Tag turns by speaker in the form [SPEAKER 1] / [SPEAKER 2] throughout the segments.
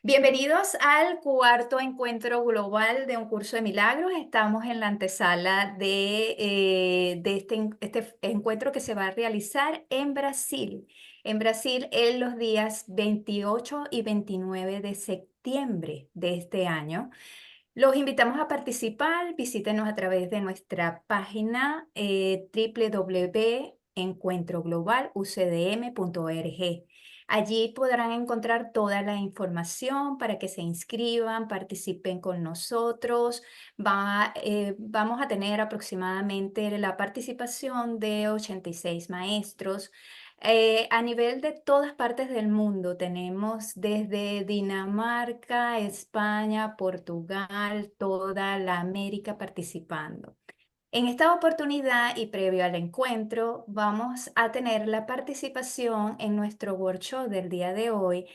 [SPEAKER 1] Bienvenidos al cuarto encuentro global de un curso de milagros. Estamos en la antesala de este encuentro que se va a realizar en Brasil. En Brasil en los días 28 y 29 de septiembre de este año. Los invitamos a participar. Visítenos a través de nuestra página www.encuentroglobalucdm.org. Allí podrán encontrar toda la información para que se inscriban, participen con nosotros. Vamos a tener aproximadamente la participación de 86 maestros. A nivel de todas partes del mundo, tenemos desde Dinamarca, España, Portugal, toda la América participando. En esta oportunidad y previo al encuentro, vamos a tener la participación en nuestro workshop del día de hoy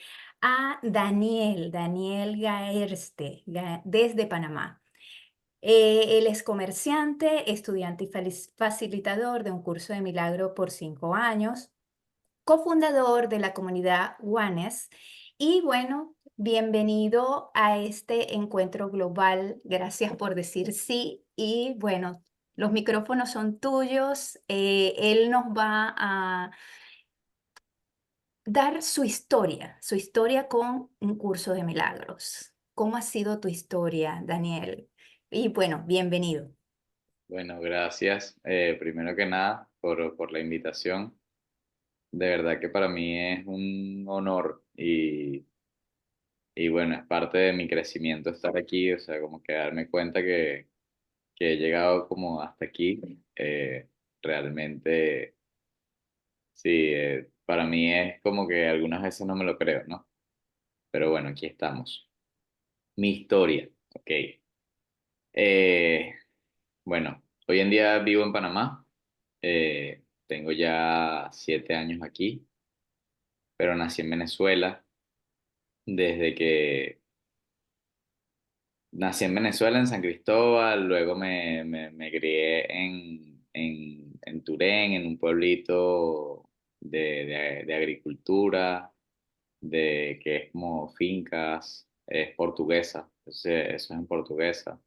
[SPEAKER 1] a Daniel Gaerste, desde Panamá. Él es comerciante, estudiante y facilitador de un curso de milagro por 5 años, cofundador de la comunidad Juanes. Y bueno, bienvenido a este encuentro global. Gracias por decir sí. Y bueno, los micrófonos son tuyos. Él nos va a dar su historia con un curso de milagros. ¿Cómo ha sido tu historia, Daniel? Y bueno, bienvenido.
[SPEAKER 2] Bueno, gracias primero que nada por la invitación. De verdad que para mí es un honor y bueno, es parte de mi crecimiento estar aquí, o sea, como que darme cuenta que he llegado como hasta aquí. Realmente, sí, para mí es como que algunas veces no me lo creo, ¿no? Pero bueno, aquí estamos. Mi historia, ok. Eh, bueno, hoy en día vivo en Panamá. Tengo ya 7 años aquí, pero nací en Venezuela. Desde que nací en Venezuela, en San Cristóbal, luego me crié en Turén, en un pueblito de agricultura, que es como fincas, es portuguesa, eso es en portuguesa.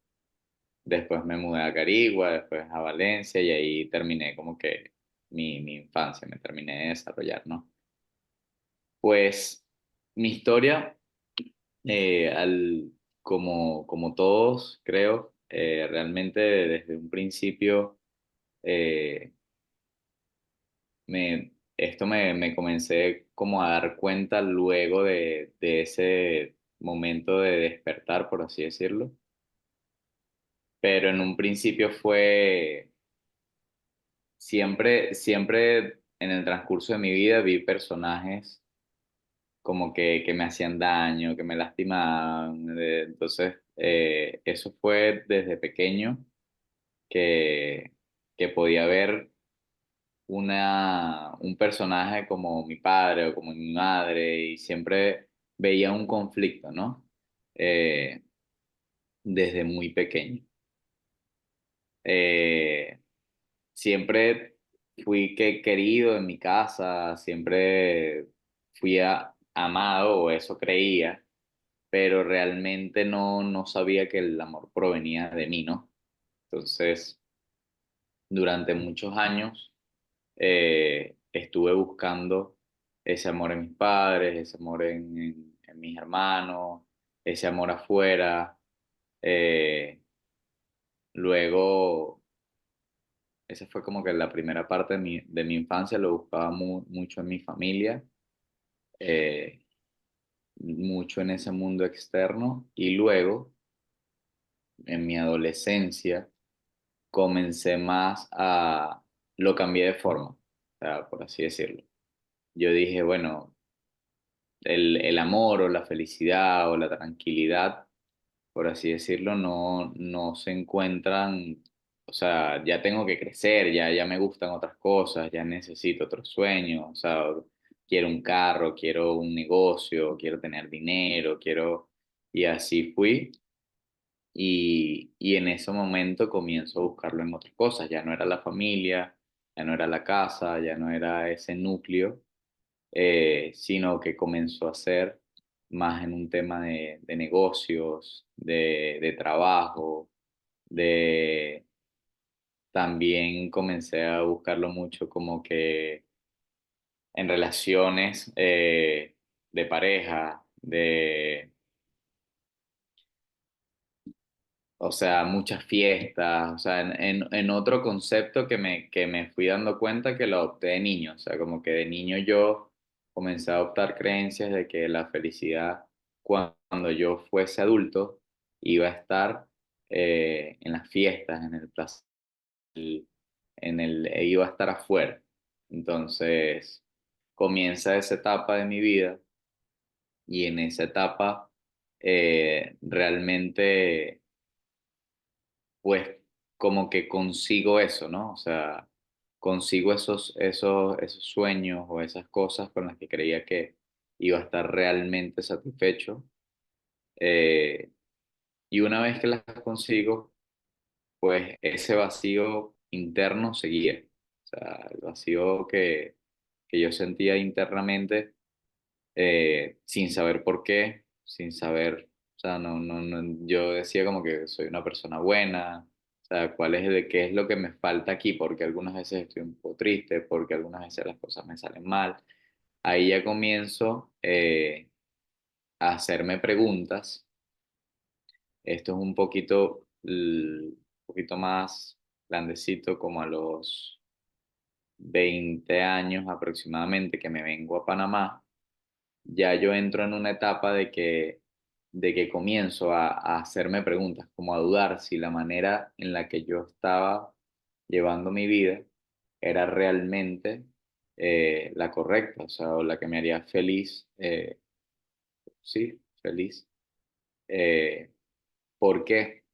[SPEAKER 2] Después me mudé a Carigua, después a Valencia y ahí terminé como que mi infancia, me terminé de desarrollar, ¿no? Pues mi historia, eh, al, como todos, creo, realmente desde un principio eh, me comencé como a dar cuenta luego de ese momento de despertar, por así decirlo. Pero en un principio fue siempre en el transcurso de mi vida vi personajes como que me hacían daño, que me lastimaban. Entonces, eso fue desde pequeño que, que podía ver un personaje como mi padre o como mi madre y siempre veía un conflicto, ¿no? Eh, Desde muy pequeño. Eh, Siempre fui querido en mi casa, siempre amado, o eso creía, pero realmente no sabía que el amor provenía de mí, ¿no? Entonces, durante muchos años estuve buscando ese amor en mis padres, ese amor en mis hermanos, ese amor afuera. Eh, Luego, esa fue como que la primera parte de mi infancia, lo buscaba mucho en mi familia, eh, mucho en ese mundo externo y luego, en mi adolescencia, comencé lo cambié de forma, o sea, por así decirlo. Yo dije, bueno, el amor o la felicidad o la tranquilidad, por así decirlo, no se encuentran, o sea, ya tengo que crecer, ya me gustan otras cosas, ya necesito otros sueños, o sea, quiero un carro, quiero un negocio, quiero tener dinero, Y así fui. Y en ese momento comienzo a buscarlo en otras cosas, ya no era la familia, ya no era la casa, ya no era ese núcleo, sino que comenzó a ser más en un tema de negocios, de trabajo, de también comencé a buscarlo mucho como que en relaciones de pareja, o sea, muchas fiestas, o sea, en otro concepto que me fui dando cuenta que lo adopté de niño, o sea, como que de niño yo comencé a adoptar creencias de que la felicidad cuando yo fuese adulto iba a estar en las fiestas, en el placer, iba a estar afuera. Entonces, comienza esa etapa de mi vida y en esa etapa realmente pues como que consigo eso, ¿no? O sea, consigo esos sueños o esas cosas con las que creía que iba a estar realmente satisfecho. eh, y una vez que las consigo, pues ese vacío interno seguía. O sea, el vacío que yo sentía internamente sin saber por qué, sin saber, o sea, yo decía como que soy una persona buena, o sea, qué es lo que me falta aquí, porque algunas veces estoy un poco triste, porque algunas veces las cosas me salen mal. Ahí ya comienzo a hacerme preguntas. Esto es un poquito más grandecito, como a los 20 años aproximadamente que me vengo a Panamá. Ya yo entro en una etapa de que comienzo a hacerme preguntas, como a dudar si la manera en la que yo estaba llevando mi vida era realmente la correcta, o sea, o la que me haría feliz, sí, feliz. Eh, ¿Por qué?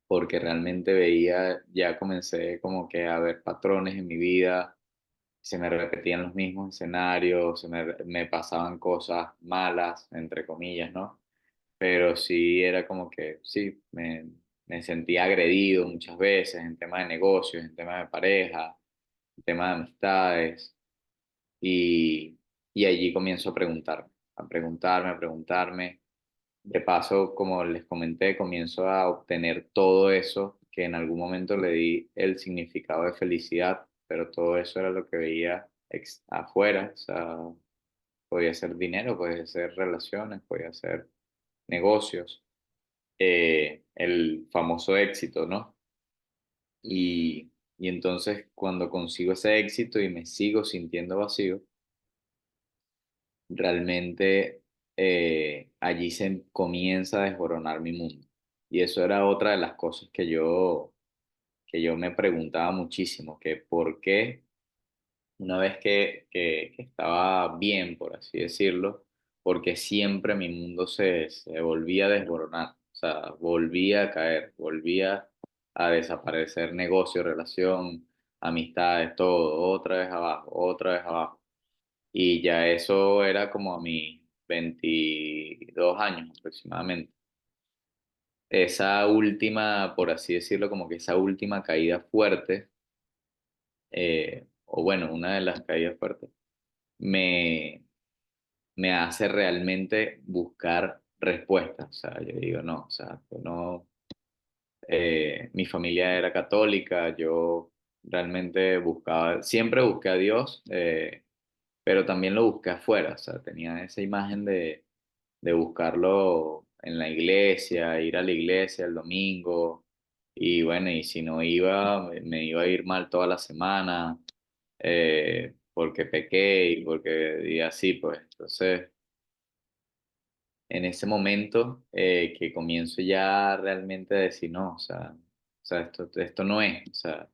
[SPEAKER 2] Porque realmente veía, ya comencé como que a ver patrones en mi vida, se me repetían los mismos escenarios, me pasaban cosas malas, entre comillas, ¿no? Pero sí era como que, sí, me sentía agredido muchas veces en temas de negocios, en temas de pareja, en temas de amistades, y, y allí comienzo a preguntarme, a preguntarme, a preguntarme. De paso, como les comenté, comienzo a obtener todo eso que en algún momento le di el significado de felicidad, pero todo eso era lo que veía afuera, o sea, podía ser dinero, podía ser relaciones, podía ser negocios, el famoso éxito, ¿no? Y entonces cuando consigo ese éxito y me sigo sintiendo vacío, realmente allí se comienza a desboronar mi mundo. Y eso era otra de las cosas que yo me preguntaba muchísimo, que por qué una vez que estaba bien, por así decirlo, porque siempre mi mundo se volvía a desboronar, o sea, volvía a caer, volvía a desaparecer negocio, relación, amistades, todo, otra vez abajo. Y ya eso era como a mis 22 años aproximadamente. Esa última, por así decirlo, como que esa última caída fuerte, o bueno, una de las caídas fuertes, me, me hace realmente buscar respuestas. O sea, yo digo, no, o sea, yo no, mi familia era católica, yo realmente buscaba, siempre busqué a Dios, pero también lo busqué afuera, o sea, tenía esa imagen de buscarlo en la iglesia, ir a la iglesia el domingo, y bueno, y si no iba, me iba a ir mal toda la semana, porque pequé y porque y así, pues, entonces en ese momento que comienzo ya realmente a decir, no, o sea esto no es, o sea,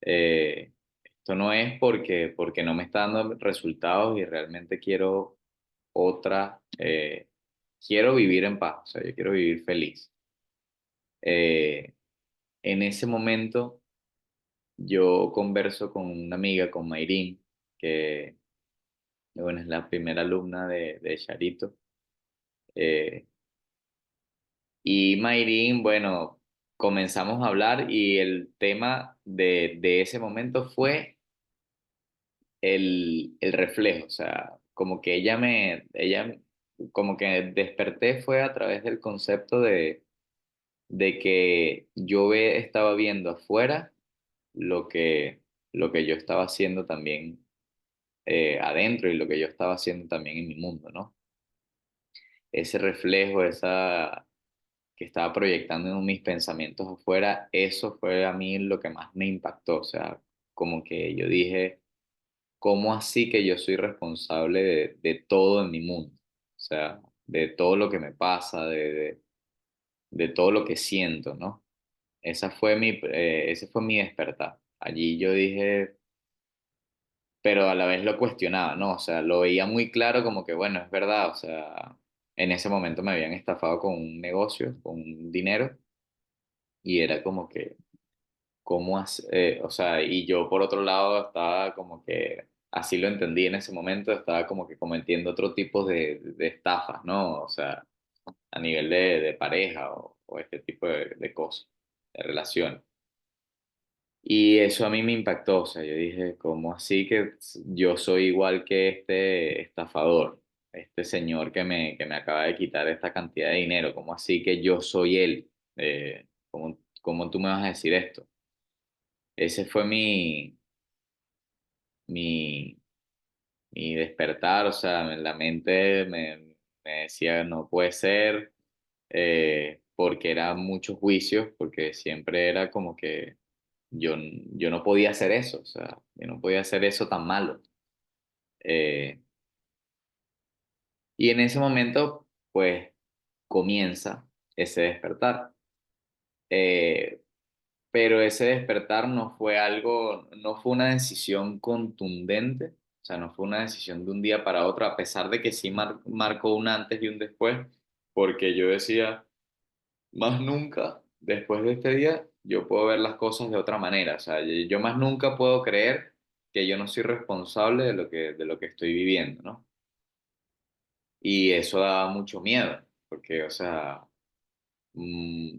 [SPEAKER 2] eh, esto no es porque no me está dando resultados y realmente quiero otra, quiero vivir en paz, o sea, yo quiero vivir feliz. Eh, en ese momento yo converso con una amiga, con Mayrin, que bueno, es la primera alumna de Charito. eh, Y Mayrin, bueno, comenzamos a hablar y el tema de ese momento fue el reflejo, o sea, como que ella como que desperté fue a través del concepto de que estaba viendo afuera lo que, lo que yo estaba haciendo también adentro y lo que yo estaba haciendo también en mi mundo, ¿no? Ese reflejo, esa que estaba proyectando en mis pensamientos afuera, eso fue a mí lo que más me impactó, o sea, como que yo dije, ¿cómo así que yo soy responsable de todo en mi mundo? O sea, de todo lo que me pasa, de todo lo que siento, ¿no? Ese fue mi despertar. Allí yo dije, pero a la vez lo cuestionaba, ¿no? O sea, lo veía muy claro como que, bueno, es verdad, o sea, en ese momento me habían estafado con un negocio, con un dinero, y era como que, o sea, y yo por otro lado estaba como que, así lo entendí en ese momento, estaba como que cometiendo otro tipo de estafas, ¿no? O sea, a nivel de pareja o este tipo de cosas, de relaciones. Y eso a mí me impactó, o sea, yo dije, ¿cómo así que yo soy igual que este estafador, este señor que me acaba de quitar esta cantidad de dinero? ¿Cómo así que yo soy él? ¿Cómo tú me vas a decir esto? Ese fue mi, mi despertar, o sea, en la mente me decía, no puede ser, porque eran muchos juicios, porque siempre era como que yo no podía hacer eso, o sea, yo no podía hacer eso tan malo. Eh, y en ese momento, pues, comienza ese despertar. Eh, pero ese despertar no fue una decisión contundente, o sea, no fue una decisión de un día para otro, a pesar de que sí marcó un antes y un después, porque yo decía, más nunca, después de este día, yo puedo ver las cosas de otra manera, o sea, yo más nunca puedo creer que yo no soy responsable de lo que estoy viviendo, ¿no? Y eso daba mucho miedo, porque, o sea,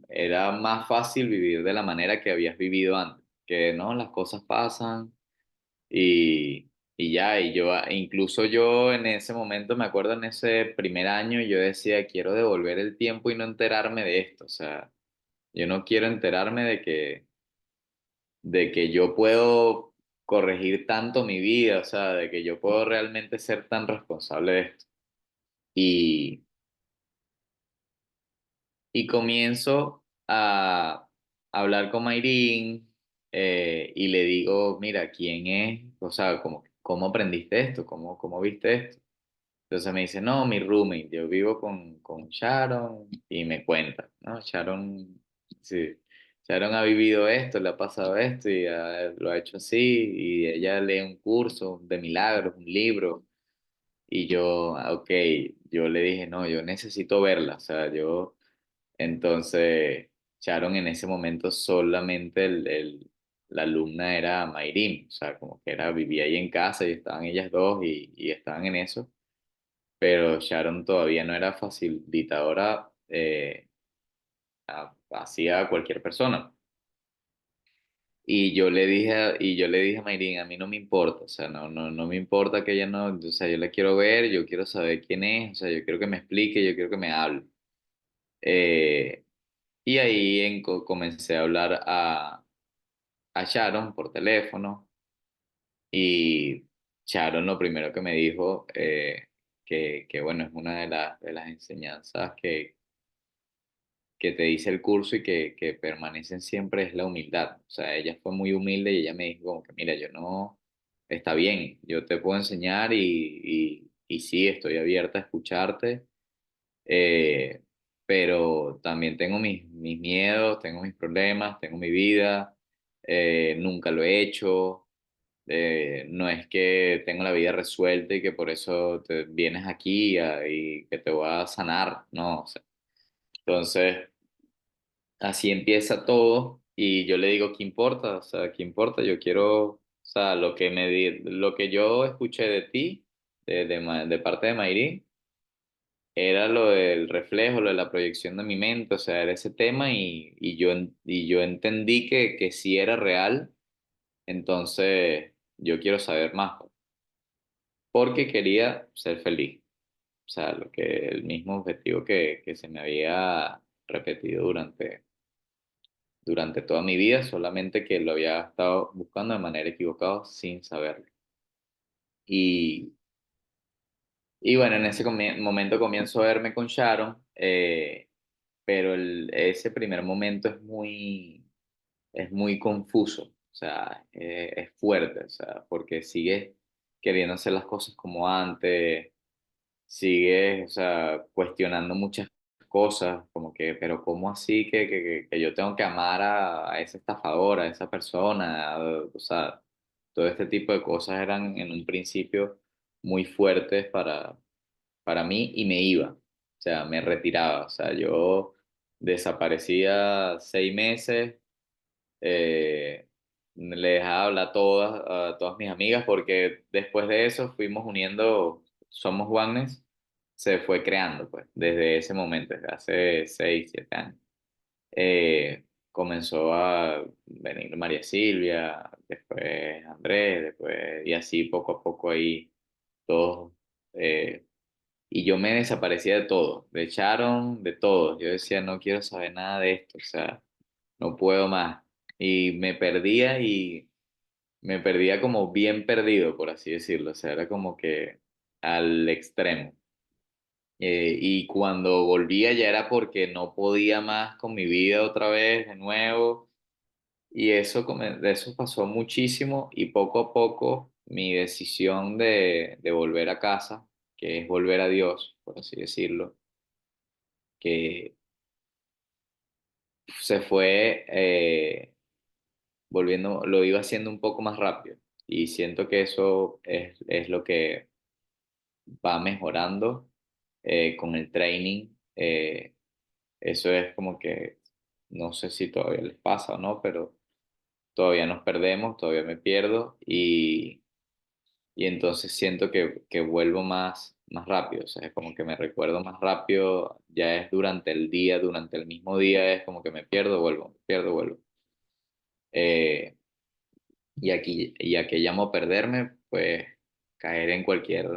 [SPEAKER 2] era más fácil vivir de la manera que habías vivido antes, que no, las cosas pasan y ya, incluso yo en ese momento, me acuerdo en ese primer año, yo decía, quiero devolver el tiempo y no enterarme de esto, o sea, yo no quiero enterarme de que yo puedo corregir tanto mi vida, o sea, de que yo puedo realmente ser tan responsable de esto. Y, y comienzo a hablar con Mayrin, y le digo, mira, ¿quién es? O sea, ¿cómo aprendiste esto? ¿Cómo viste esto? Entonces me dice, no, mi roommate, yo vivo con Sharon y me cuenta, ¿no? Sharon, sí, Sharon ha vivido esto, le ha pasado esto y lo ha hecho así y ella lee un curso de milagros, un libro y yo, ok, yo le dije, no, yo necesito verla, o sea, entonces Sharon en ese momento solamente la alumna era Mayrin, o sea, como que vivía ahí en casa y estaban ellas dos y estaban en eso, pero Sharon todavía no era facilitadora, hacia cualquier persona. Y yo le dije a Mayrin, a mí no me importa, o sea, no me importa que ella no, o sea, yo la quiero ver, yo quiero saber quién es, o sea, yo quiero que me explique, yo quiero que me hable. Eh, y ahí comencé a hablar a Sharon por teléfono y Sharon lo primero que me dijo, que bueno, es una de las enseñanzas que te dice el curso y que permanecen siempre es la humildad. O sea, ella fue muy humilde y ella me dijo como que, mira, yo no, está bien, yo te puedo enseñar y sí, estoy abierta a escucharte, eh, pero también tengo mis miedos, tengo mis problemas, tengo mi vida, nunca lo he hecho. No es que tengo la vida resuelta y que por eso te vienes aquí y que te voy a sanar, no, o sea, entonces así empieza todo y yo le digo, ¿qué importa? O sea, ¿qué importa? Yo quiero, o sea, lo que yo escuché de ti, de parte de Mayrin, era lo del reflejo, lo de la proyección de mi mente, o sea, era ese tema y yo entendí que sí era real, entonces yo quiero saber más, porque quería ser feliz. sea, el mismo objetivo que se me había repetido durante toda mi vida, solamente que lo había estado buscando de manera equivocada sin saberlo. Y, y bueno, en ese momento comienzo a verme con Sharon, pero ese primer momento es muy confuso, o sea, es fuerte, o sea, porque sigues queriendo hacer las cosas como antes, sigues, o sea, cuestionando muchas cosas, como que, pero ¿cómo así que yo tengo que amar a esa estafadora, a esa persona? O sea, todo este tipo de cosas eran en un principio muy fuertes para mí y me iba, o sea, me retiraba, o sea, yo desaparecía 6 meses, eh, le dejaba hablar a todas mis amigas porque después de eso fuimos uniendo, Somos Juanes, se fue creando pues desde ese momento, desde hace 6, 7 años. Comenzó a venir María Silvia, después Andrés, después, y así poco a poco ahí todos. Y yo me desaparecía de todo, de Sharon, de todo. Yo decía, no quiero saber nada de esto, o sea, no puedo más. Y me perdía como bien perdido, por así decirlo. O sea, era como que al extremo. Y cuando volvía ya era porque no podía más con mi vida otra vez, de nuevo. Y de eso pasó muchísimo y poco a poco mi decisión de volver a casa, que es volver a Dios, por así decirlo, que se fue volviendo, lo iba haciendo un poco más rápido. Y siento que eso es lo que va mejorando con el training. Eso es como que, no sé si todavía les pasa o no, pero todavía nos perdemos, todavía me pierdo y entonces siento que vuelvo más rápido. O sea, es como que me recuerdo más rápido, ya es durante el día, durante el mismo día, es como que me pierdo, vuelvo, me pierdo, vuelvo. Eh, y a que llamo perderme, pues caer en cualquier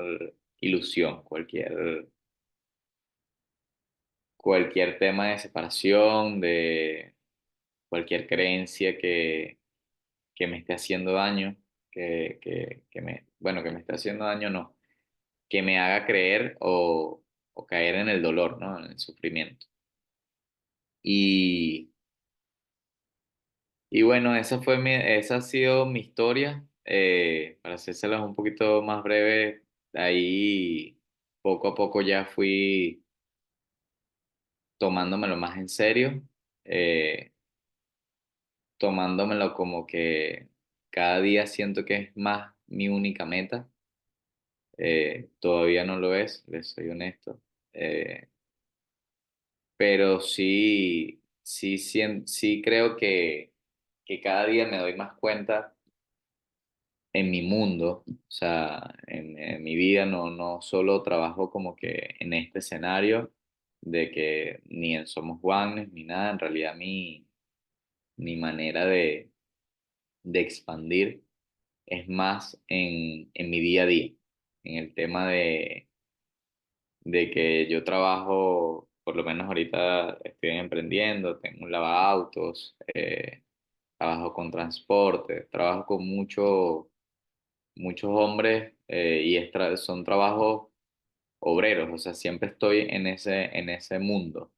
[SPEAKER 2] ilusión, cualquier tema de separación, de cualquier creencia que me esté haciendo daño, bueno, que me esté haciendo daño, no, que me haga creer o caer en el dolor, ¿no? En el sufrimiento. Y, y bueno, esa ha sido mi historia. Para hacérselas un poquito más breve, ahí poco a poco ya fui tomándomelo más en serio, eh, tomándomelo como que cada día siento que es más mi única meta. Todavía no lo es, les soy honesto. Eh, pero sí creo que cada día me doy más cuenta en mi mundo, o sea, en mi vida no solo trabajo como que en este escenario de que ni en Somos Juanes ni nada, en realidad mi manera de expandir es más en mi día a día, en el tema de que yo trabajo, por lo menos ahorita estoy emprendiendo, tengo un lavautos, trabajo con transporte, trabajo con muchos hombres y son trabajos obreros, o sea, siempre estoy en ese mundo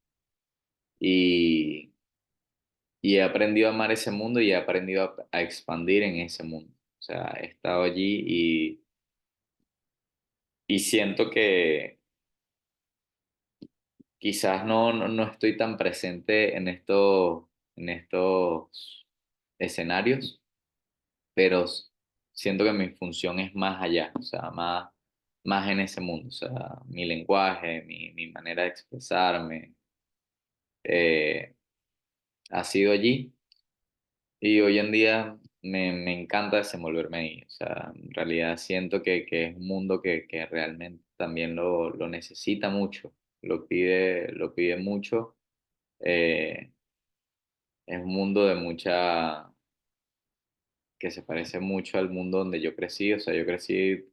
[SPEAKER 2] y, y he aprendido a amar ese mundo y he aprendido a expandir en ese mundo. O sea, he estado allí y siento que quizás no estoy tan presente en estos escenarios, pero siento que mi función es más allá, o sea, más en ese mundo, o sea, mi lenguaje, mi manera de expresarme, eh, ha sido allí y hoy en día me encanta desenvolverme ahí, o sea, en realidad siento que es un mundo que realmente también lo necesita mucho, lo pide mucho. Eh, es un mundo que se parece mucho al mundo donde yo crecí, o sea, yo crecí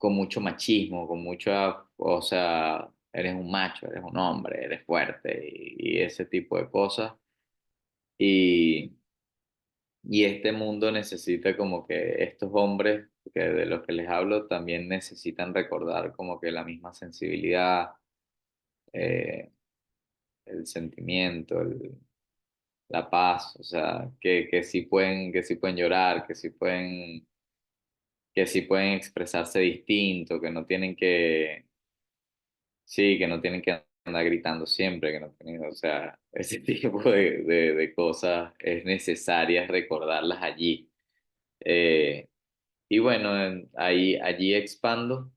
[SPEAKER 2] con mucho machismo, con mucha, o sea, eres un macho, eres un hombre, eres fuerte y ese tipo de cosas. Y, y este mundo necesita como que estos hombres que de los que les hablo también necesitan recordar como que la misma sensibilidad, eh, el sentimiento, la paz, o sea, que sí pueden llorar, que sí pueden expresarse distinto, que no tienen que, sí, que no tienen que andar gritando siempre, que no tienen, o sea, ese tipo de cosas es necesarias recordarlas allí. Eh, y bueno, allí expando,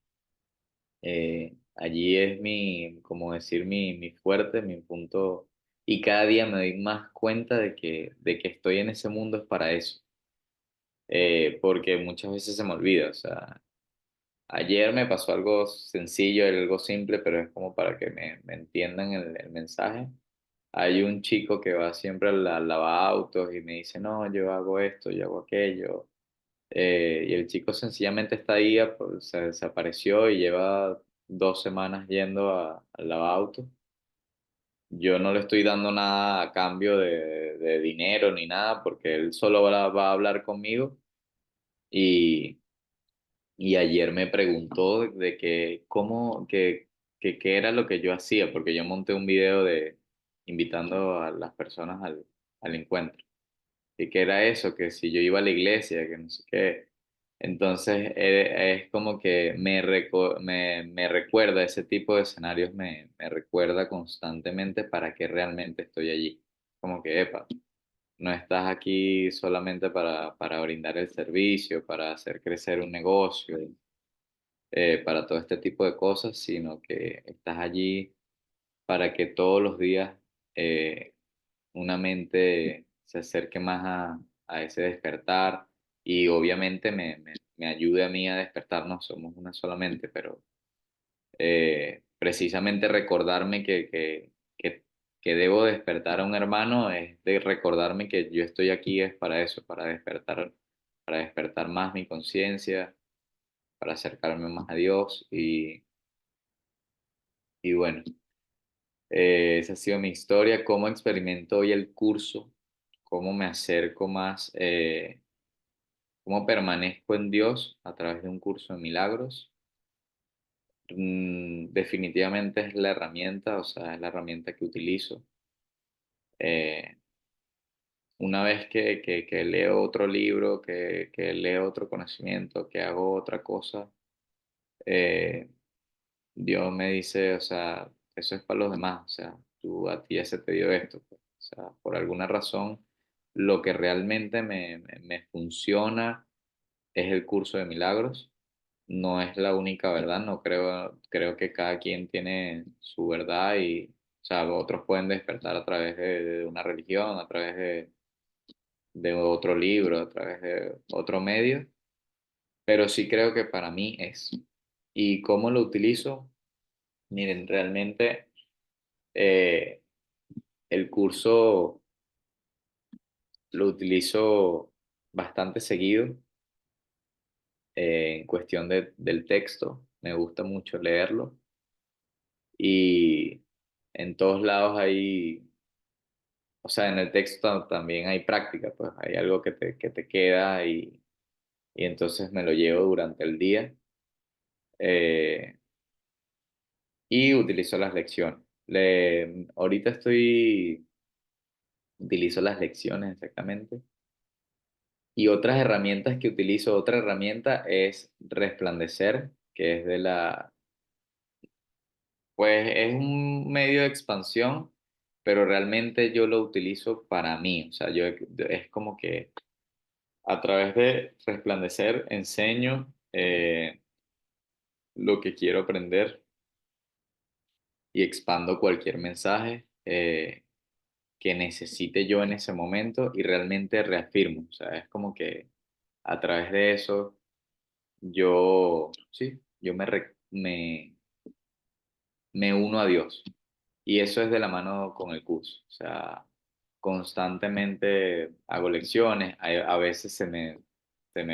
[SPEAKER 2] allí es mi, como decir, mi fuerte, mi punto, y cada día me doy más cuenta de que estoy en ese mundo es para eso, porque muchas veces se me olvida, o sea, ayer me pasó algo sencillo, algo simple, pero es como para que me entiendan el mensaje. Hay un chico que va siempre al lavautos y me dice, no, yo hago esto, yo hago aquello. Y el chico sencillamente está ahí, pues, se desapareció y lleva 2 semanas yendo al lavautos. Yo no le estoy dando nada a cambio de dinero ni nada, porque él solo va a hablar conmigo. Y y ayer me preguntó de que cómo, que qué era lo que yo hacía, porque yo monté un video de invitando a las personas al encuentro. Y que era eso, que si yo iba a la iglesia, que no sé qué. Entonces es como que me recuerda, ese tipo de escenarios me recuerda constantemente para qué realmente estoy allí. Como que, epa, no estás aquí solamente para brindar el servicio, para hacer crecer un negocio, para todo este tipo de cosas, sino que estás allí para que todos los días eh, una mente se acerque más a ese despertar y obviamente me ayude a mí a despertar, no somos una solamente, pero precisamente recordarme que debo despertar a un hermano es de recordarme que yo estoy aquí es para eso, para despertar más mi conciencia, para acercarme más a Dios y bueno, esa ha sido mi historia, cómo experimento hoy el curso, cómo me acerco más, cómo permanezco en Dios a través de un curso de milagros. Definitivamente es la herramienta, o sea, es la herramienta que utilizo. Eh, una vez que leo otro libro, que leo otro conocimiento, que hago otra cosa, eh, Dios me dice, o sea, eso es para los demás, o sea, tú a ti ya se te dio esto, pues. O sea, por alguna razón, lo que realmente me funciona es el curso de milagros, no es la única verdad, no creo que cada quien tiene su verdad y, o sea, otros pueden despertar a través de una religión, a través de otro libro, a través de otro medio, pero sí creo que para mí es. ¿Y cómo lo utilizo? Miren, realmente eh, el curso lo utilizo bastante seguido en cuestión del texto. Me gusta mucho leerlo y en todos lados hay, o sea, en el texto también hay práctica, pues hay algo que te queda y entonces me lo llevo durante el día eh, y utilizo las lecciones. Ahorita utilizo las lecciones exactamente. Y otras herramientas que utilizo, otra herramienta es Resplandecer, que es pues es un medio de expansión, pero realmente yo lo utilizo para mí. O sea, es como que a través de Resplandecer enseño lo que quiero aprender y expando cualquier mensaje que necesite yo en ese momento y realmente reafirmo. O sea, es como que a través de eso sí, yo me uno a Dios. Y eso es de la mano con el curso. O sea, constantemente hago lecciones, a veces se me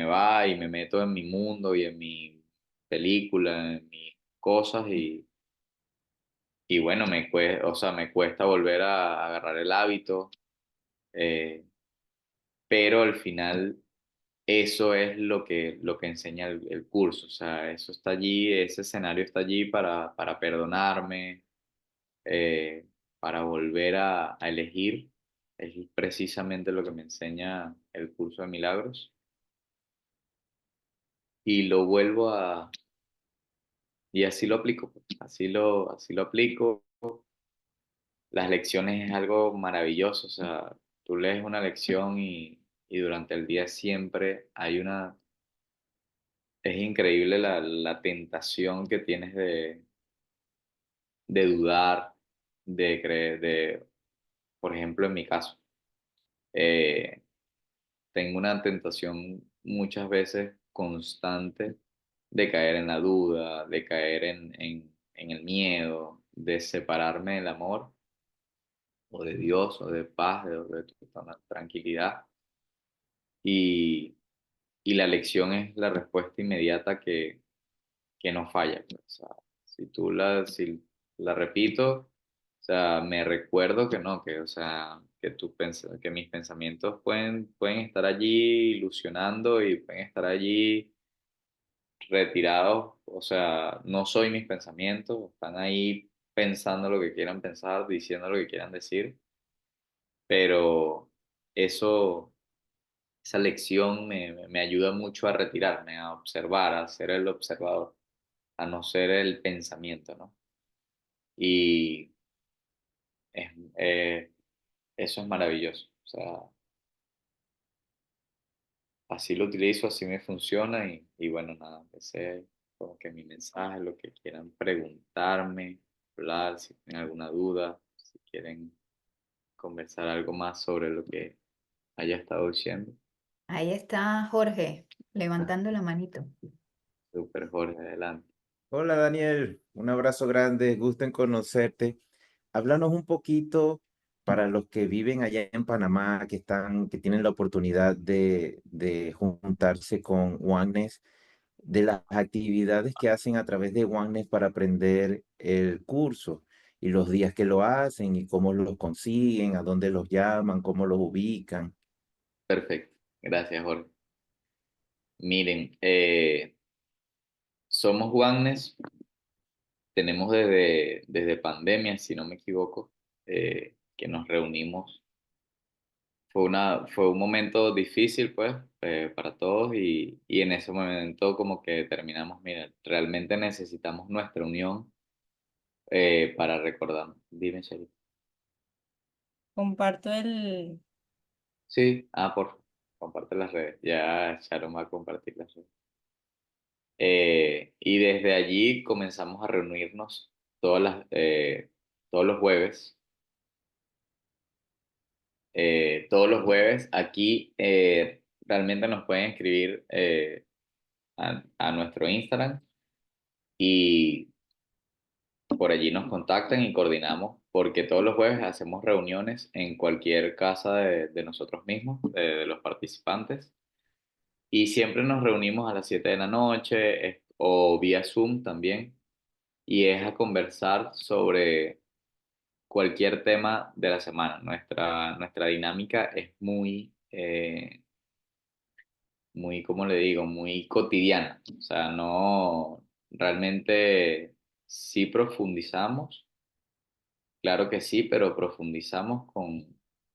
[SPEAKER 2] va y me meto en mi mundo y en mi películas, en mis cosas y bueno, o sea, me cuesta volver a agarrar el hábito, eh, pero al final eso es lo que enseña el curso, o sea, eso está allí, ese escenario está allí para perdonarme, eh, para volver a elegir, es precisamente lo que me enseña el curso de milagros y lo vuelvo y así lo aplico, pues, así lo aplico. Las lecciones es algo maravilloso, o sea, tú lees una lección y durante el día siempre hay es increíble la tentación que tienes de dudar, de creer, por ejemplo, en mi caso, eh, tengo una tentación muchas veces constante de caer en la duda, de caer en el miedo, de separarme del amor o de Dios o de paz, de total tranquilidad. Y, y la lección es la respuesta inmediata que no falla, pues. O sea, si la repito, o sea, me recuerdo que no, que, o sea, que mis pensamientos pueden estar allí ilusionando y pueden estar allí retirados, o sea, no soy mis pensamientos, están ahí pensando lo que quieran pensar, diciendo lo que quieran decir, pero eso esa lección me ayuda mucho a retirarme, a observar, a ser el observador, a no ser el pensamiento, ¿no? Y es- eh, eso es maravilloso. O sea, así lo utilizo, así me funciona y bueno, nada, ese es como que mi mensaje, lo que quieran preguntarme, hablar, si tienen alguna duda, si quieren conversar algo más sobre lo que haya estado diciendo.
[SPEAKER 1] Ahí está Jorge, levantando la manito.
[SPEAKER 2] Super Jorge, adelante.
[SPEAKER 3] Hola Daniel, un abrazo grande, gusto en conocerte. Háblanos un poquito para los que viven allá en Panamá, que tienen la oportunidad de juntarse con Oneness, de las actividades que hacen a través de Oneness para aprender el curso y los días que lo hacen y cómo los consiguen, a dónde los llaman, cómo los ubican.
[SPEAKER 2] Perfecto, gracias Jorge. Miren, somos Juanes, tenemos desde pandemia, si no me equivoco, que nos reunimos. Fue un momento difícil, pues, para todos y en ese momento como que terminamos, mira, realmente necesitamos nuestra unión para recordar. Dime, Shelly.
[SPEAKER 4] Comparto el,
[SPEAKER 2] Sí, por comparte las redes. Ya Sharon va a compartir las redes. Y desde allí comenzamos a reunirnos todos los jueves. Todos los jueves aquí realmente nos pueden escribir a nuestro Instagram y por allí nos contactan y coordinamos porque todos los jueves hacemos reuniones en cualquier casa de nosotros mismos, de los participantes y siempre nos reunimos a las 7 de la noche o vía Zoom también y es a conversar sobre cualquier tema de la semana. Nuestra dinámica es muy, ¿cómo le digo? Muy cotidiana. O sea, no, realmente sí profundizamos, claro que sí, pero profundizamos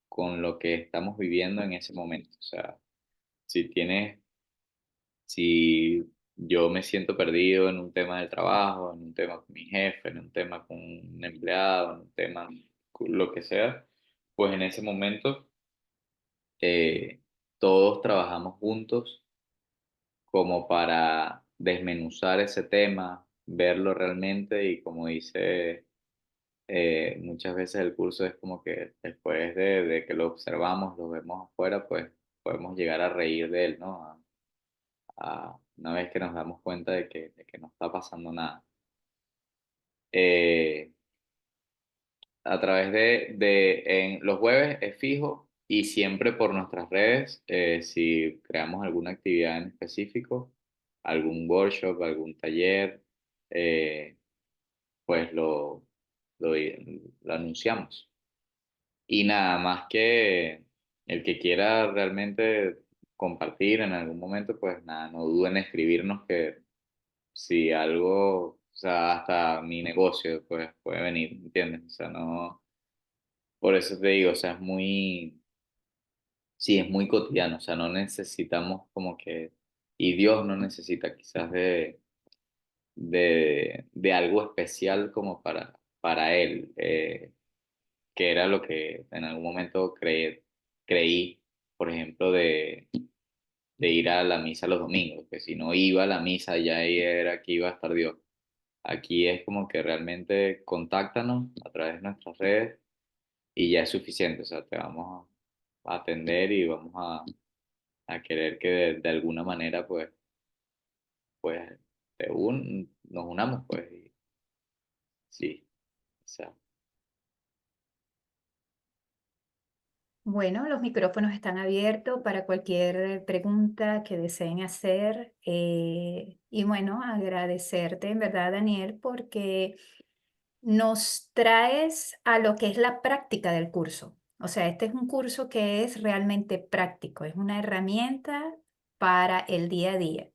[SPEAKER 2] con lo que estamos viviendo en ese momento. O sea, si tienes, si yo me siento perdido en un tema del trabajo, en un tema con mi jefe, en un tema con un empleado, en un tema, con lo que sea, pues en ese momento todos trabajamos juntos como para desmenuzar ese tema, verlo realmente y como dice muchas veces el curso es como que después de que lo observamos, lo vemos afuera, pues podemos llegar a reír de él, ¿no? Una vez que nos damos cuenta de que no está pasando nada. Eh, a través en los jueves es fijo y siempre por nuestras redes, si creamos alguna actividad en específico, algún workshop, algún taller, eh, pues lo, lo anunciamos. Y nada más que el que quiera realmente compartir en algún momento, pues nada, no duden en escribirnos que si algo, o sea, hasta mi negocio pues puede venir, ¿entiendes? O sea, no, por eso te digo, o sea, es muy, sí, es muy cotidiano, o sea, no necesitamos como que, y Dios no necesita quizás de algo especial como para Él, que era lo que en algún momento creí, por ejemplo, de ir a la misa los domingos, que si no iba a la misa ya ahí era que iba a estar Dios. Aquí es como que realmente contáctanos a través de nuestras redes y ya es suficiente, o sea, te vamos a atender y vamos a querer que de alguna manera pues nos unamos, pues, y sí, o sea,
[SPEAKER 1] Bueno, los micrófonos están abiertos para cualquier pregunta que deseen hacer. Y bueno, agradecerte en verdad, Daniel, porque nos traes a lo que es la práctica del curso. O sea, este es un curso que es realmente práctico, es una herramienta para el día a día.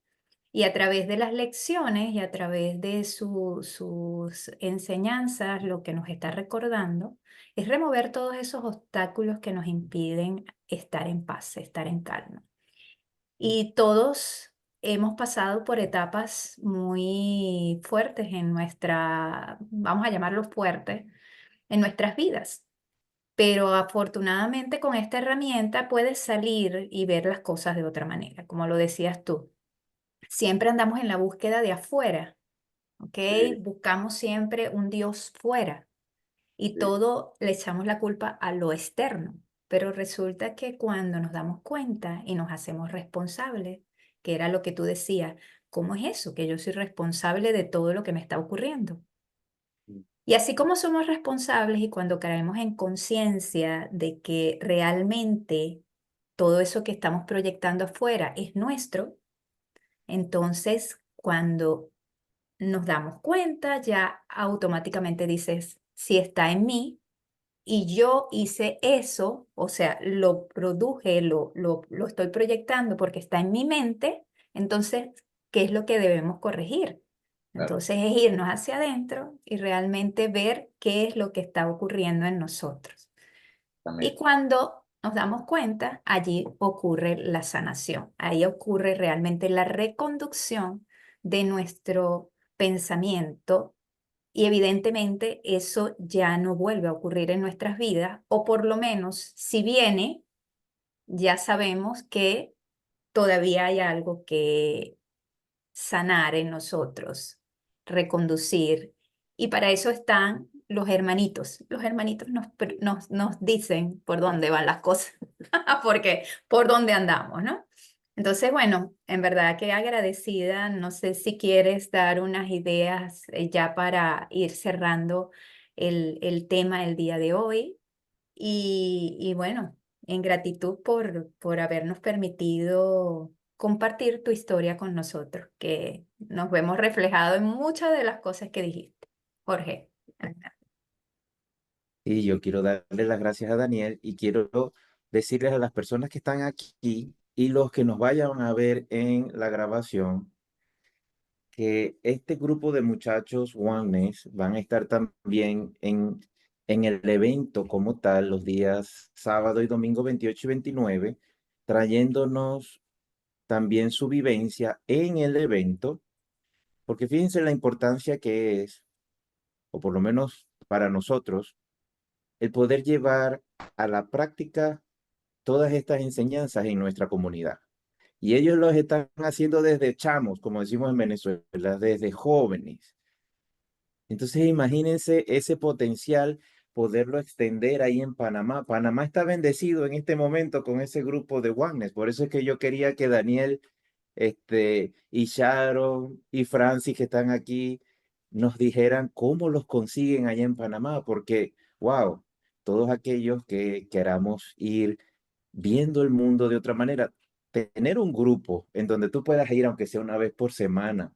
[SPEAKER 1] Y a través de las lecciones y a través de sus enseñanzas, lo que nos está recordando es remover todos esos obstáculos que nos impiden estar en paz, estar en calma. Y todos hemos pasado por etapas muy fuertes en nuestra, vamos a llamarlo fuertes, en nuestras vidas. Pero afortunadamente con esta herramienta puedes salir y ver las cosas de otra manera, como lo decías tú. Siempre andamos en la búsqueda de afuera, ¿ok?
[SPEAKER 2] sí,
[SPEAKER 1] Buscamos siempre un Dios fuera y
[SPEAKER 2] sí,
[SPEAKER 1] todo le echamos la culpa a lo externo. Pero resulta que cuando nos damos cuenta y nos hacemos responsables, que era lo que tú decías, ¿cómo es eso? Que yo soy responsable de todo lo que me está ocurriendo. Y así como somos responsables y cuando caemos en conciencia de que realmente todo eso que estamos proyectando afuera es nuestro, entonces cuando nos damos cuenta, ya automáticamente dices, si está en mí y yo hice eso, o sea, lo produje, lo estoy proyectando porque está en mi mente, entonces, ¿qué es lo que debemos corregir?
[SPEAKER 2] claro,
[SPEAKER 1] Entonces es irnos hacia adentro y realmente ver qué es lo que está ocurriendo en nosotros. Y
[SPEAKER 2] también,
[SPEAKER 1] cuando nos damos cuenta, allí ocurre la sanación, ahí ocurre realmente la reconducción de nuestro pensamiento y evidentemente eso ya no vuelve a ocurrir en nuestras vidas, o por lo menos si viene, ya sabemos que todavía hay algo que sanar en nosotros, reconducir. Y para eso están los hermanitos. Los hermanitos nos dicen por dónde van las cosas, porque por dónde andamos, ¿no? Entonces, bueno, en verdad que agradecida. No sé si quieres dar unas ideas ya para ir cerrando el tema el día de hoy. Y bueno, en gratitud por habernos permitido compartir tu historia con nosotros, que nos vemos reflejados en muchas de las cosas que dijiste. Jorge.
[SPEAKER 3] Y yo quiero darle las gracias a Daniel y quiero decirles a las personas que están aquí y los que nos vayan a ver en la grabación que este grupo de muchachos Oneness van a estar también en el evento como tal los días sábado y domingo 28 y 29, trayéndonos también su vivencia en el evento, porque fíjense la importancia que es, o por lo menos para nosotros, el poder llevar a la práctica todas estas enseñanzas en nuestra comunidad. Y ellos los están haciendo desde chamos, como decimos en Venezuela, desde jóvenes. Entonces imagínense ese potencial, poderlo extender ahí en Panamá. Panamá está bendecido en este momento con ese grupo de Oneness. Por eso es que yo quería que Daniel y Sharon y Francis que están aquí nos dijeran cómo los consiguen allá en Panamá, porque, wow, todos aquellos que queramos ir viendo el mundo de otra manera, tener un grupo en donde tú puedas ir, aunque sea una vez por semana,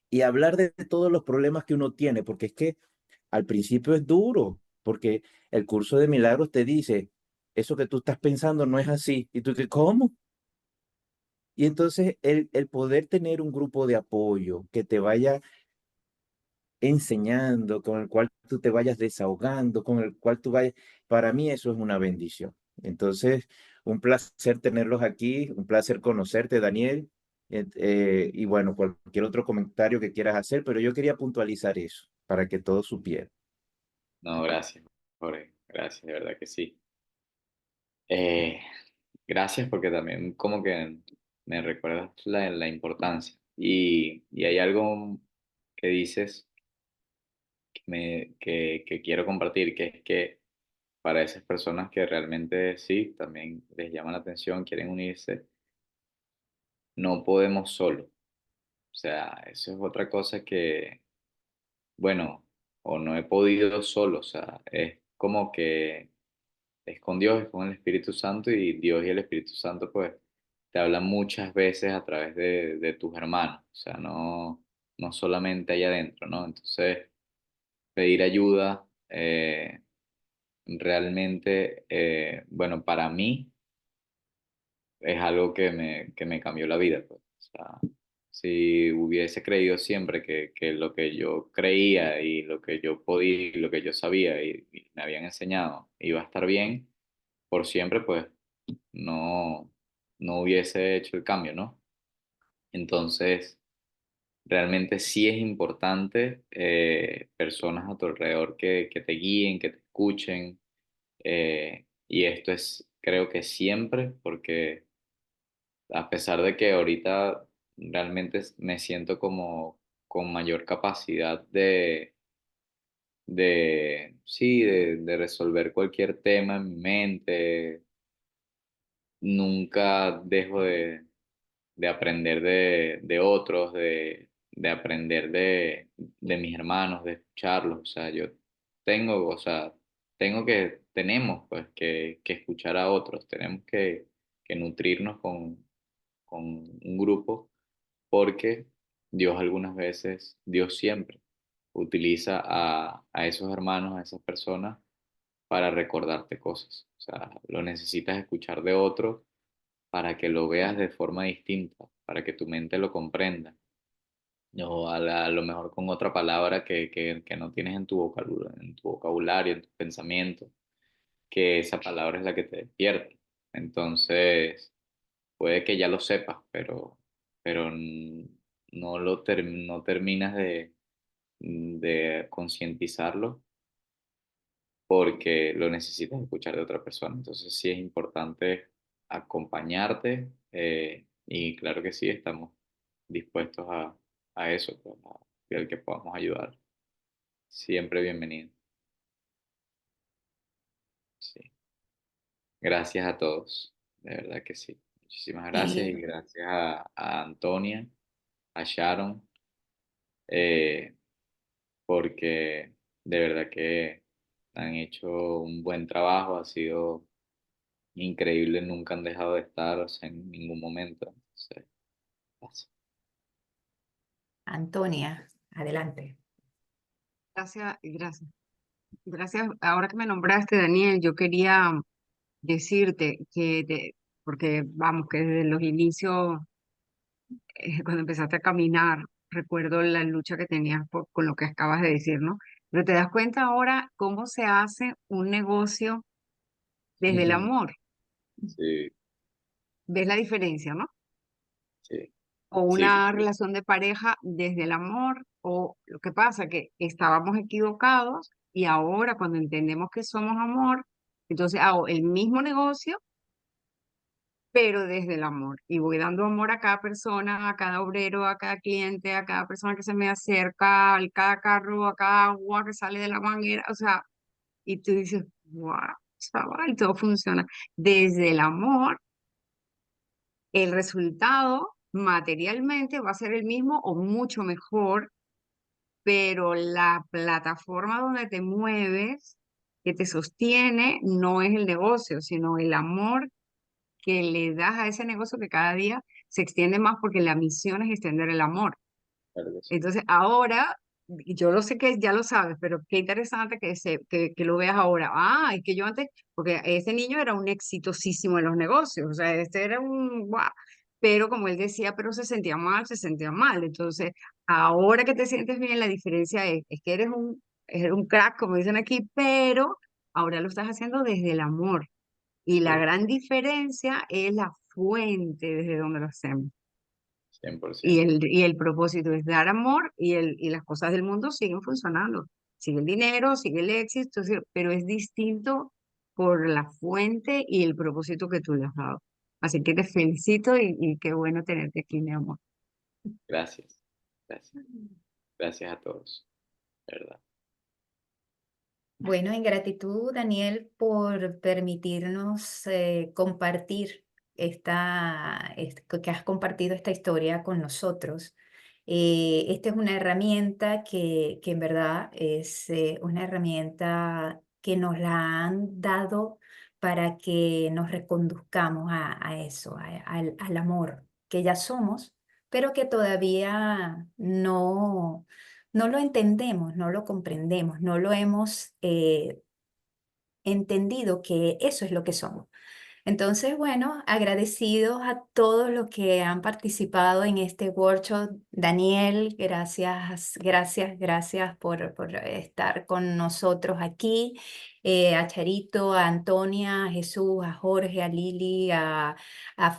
[SPEAKER 3] y hablar de todos los problemas que uno tiene, porque es que al principio es duro, porque el curso de milagros te dice, eso que tú estás pensando no es así. Y tú dices, ¿cómo? Y entonces el poder tener un grupo de apoyo que te vaya enseñando, con el cual tú te vayas desahogando, con el cual tú vayas, para mí eso es una bendición. Entonces, un placer tenerlos aquí, un placer conocerte, Daniel. Y bueno, cualquier otro comentario que quieras hacer, pero yo quería puntualizar eso para que todos supieran.
[SPEAKER 2] No, gracias, Jorge. Gracias, de verdad que sí. Eh, Gracias porque también como que me recuerdas la importancia. Y hay algo que dices que quiero compartir, que es que para esas personas que realmente sí, también les llama la atención, quieren unirse, no podemos solo. O sea, eso es otra cosa que, bueno, o no he podido solo. O sea, es como que es con Dios, es con el Espíritu Santo y Dios y el Espíritu Santo pues te hablan muchas veces a través de tus hermanos. O sea, no solamente ahí adentro, ¿no? Entonces, pedir ayuda realmente, bueno, para mí es algo que me cambió la vida, pues. O sea, si hubiese creído siempre que lo que yo creía y lo que yo podía y lo que yo sabía y me habían enseñado iba a estar bien por siempre, pues no, no hubiese hecho el cambio, ¿no? Entonces, realmente sí es importante personas a tu alrededor que te guíen, que te escuchen, y esto es, creo que siempre, porque a pesar de que ahorita realmente me siento como con mayor capacidad sí, de resolver cualquier tema en mi mente, nunca dejo de aprender de otros, de aprender de mis hermanos, de escucharlos. O sea, yo tengo, o sea, tenemos pues que escuchar a otros, tenemos que nutrirnos con un grupo, porque Dios algunas veces, Dios siempre utiliza a esos hermanos, a esas personas para recordarte cosas. O sea, lo necesitas escuchar de otro para que lo veas de forma distinta, para que tu mente lo comprenda. O a lo mejor con otra palabra que no tienes en tu vocabulario, en tu pensamiento, que esa palabra es la que te despierta. Entonces, puede que ya lo sepas, pero no terminas de concientizarlo porque lo necesitas escuchar de otra persona. Entonces sí es importante acompañarte y claro que sí, estamos dispuestos a eso, pues, a el que podamos ayudar. Siempre bienvenido. Sí. Gracias a todos, de verdad que sí. Muchísimas gracias y
[SPEAKER 1] Y
[SPEAKER 2] gracias a Antonia, a Sharon, eh, porque de verdad que han hecho un buen trabajo, ha sido increíble, nunca han dejado de estar, o sea, en ningún momento. Entonces, pasa.
[SPEAKER 1] Antonia, adelante.
[SPEAKER 4] Gracias, gracias. Gracias. Ahora que me nombraste, Daniel, yo quería decirte porque vamos, que desde los inicios, cuando empezaste a caminar, recuerdo la lucha que tenías con lo que acabas de decir, ¿no? Pero te das cuenta ahora cómo se hace un negocio desde el
[SPEAKER 3] Ujú.
[SPEAKER 4] amor.
[SPEAKER 2] Sí,
[SPEAKER 4] ¿Ves la diferencia, no?
[SPEAKER 2] sí,
[SPEAKER 4] O
[SPEAKER 2] sí,
[SPEAKER 4] una
[SPEAKER 2] claro.
[SPEAKER 4] relación de pareja desde el amor, o lo que pasa que estábamos equivocados y ahora cuando entendemos que somos amor, entonces hago el mismo negocio, pero desde el amor. Y voy dando amor a cada persona, a cada obrero, a cada cliente, a cada persona que se me acerca, a cada carro, a cada agua que sale de la manguera, o sea, y tú dices, wow, chaval, todo funciona. Desde el amor, el resultado materialmente va a ser el mismo o mucho mejor, pero la plataforma donde te mueves, que te sostiene, no es el negocio, sino el amor que le das a ese negocio que cada día se extiende más porque la misión es extender el amor.
[SPEAKER 2] Claro que sí.
[SPEAKER 4] Entonces ahora, y yo lo sé que ya lo sabes, pero qué interesante que lo veas ahora. Ah, es que yo antes, porque ese niño era un exitosísimo en los negocios, o sea, este era un guau. Pero como él decía, pero se sentía mal, se sentía mal. Entonces, ahora que te sientes bien, la diferencia es que eres un crack, como dicen aquí, pero ahora lo estás haciendo desde el amor. Y la
[SPEAKER 2] Sí,
[SPEAKER 4] gran diferencia es la fuente desde donde lo hacemos.
[SPEAKER 2] 100%.
[SPEAKER 4] Y el propósito es dar amor y las cosas del mundo siguen funcionando. Sigue el dinero, sigue el éxito, pero es distinto por la fuente y el propósito que tú le has dado. Así que te felicito y qué bueno tenerte aquí, mi amor.
[SPEAKER 2] Gracias. Gracias. Gracias a todos. De verdad.
[SPEAKER 1] Bueno, en gratitud, Daniel, por permitirnos compartir que has compartido esta historia con nosotros. Esta es una herramienta que en verdad es una herramienta que nos la han dado para que nos reconduzcamos a eso, al amor que ya somos, pero que todavía no lo entendemos, no lo comprendemos, no lo hemos entendido que eso es lo que somos. Entonces, bueno, agradecidos a todos los que han participado en este workshop. Daniel, gracias, gracias, gracias por estar con nosotros aquí. A Charito, a Antonia, a Jesús, a Jorge, a Lili, a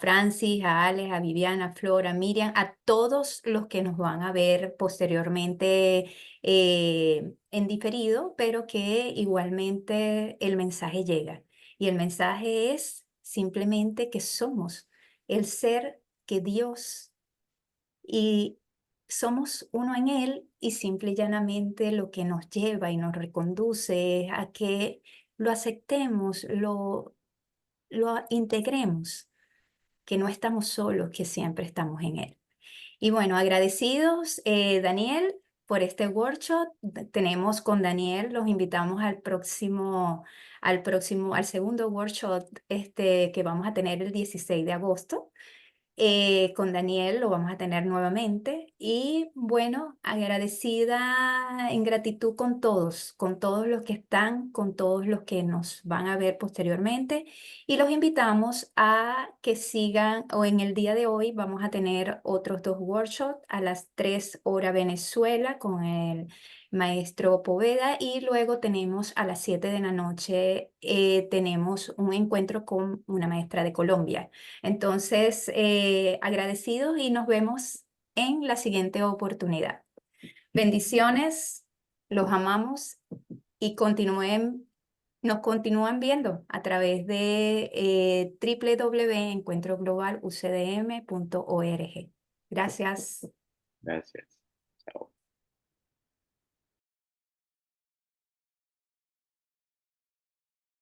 [SPEAKER 1] Francis, a Alex, a Viviana, a Flora, a Miriam, a todos los que nos van a ver posteriormente en diferido, pero que igualmente el mensaje llega. Y el mensaje es simplemente que somos el ser que Dios y somos uno en Él y simple y llanamente lo que nos lleva y nos reconduce es a que lo aceptemos, lo integremos, que no estamos solos, que siempre estamos en Él. Y bueno, agradecidos, Daniel, por este workshop. Tenemos con Daniel, los invitamos al segundo workshop que vamos a tener el 16 de agosto. Con Daniel lo vamos a tener nuevamente y bueno, agradecida en gratitud con todos los que están, con todos los que nos van a ver posteriormente y los invitamos a que sigan o en el día de hoy vamos a tener otros dos workshops a las 3 horas Venezuela con el maestro Poveda y luego tenemos a las 7 de la noche tenemos un encuentro con una maestra de Colombia. Entonces, agradecidos y nos vemos en la siguiente oportunidad. Bendiciones, los amamos y nos continúan viendo a través de www.encuentroglobalucdm.org. Gracias.
[SPEAKER 2] Gracias. Chao.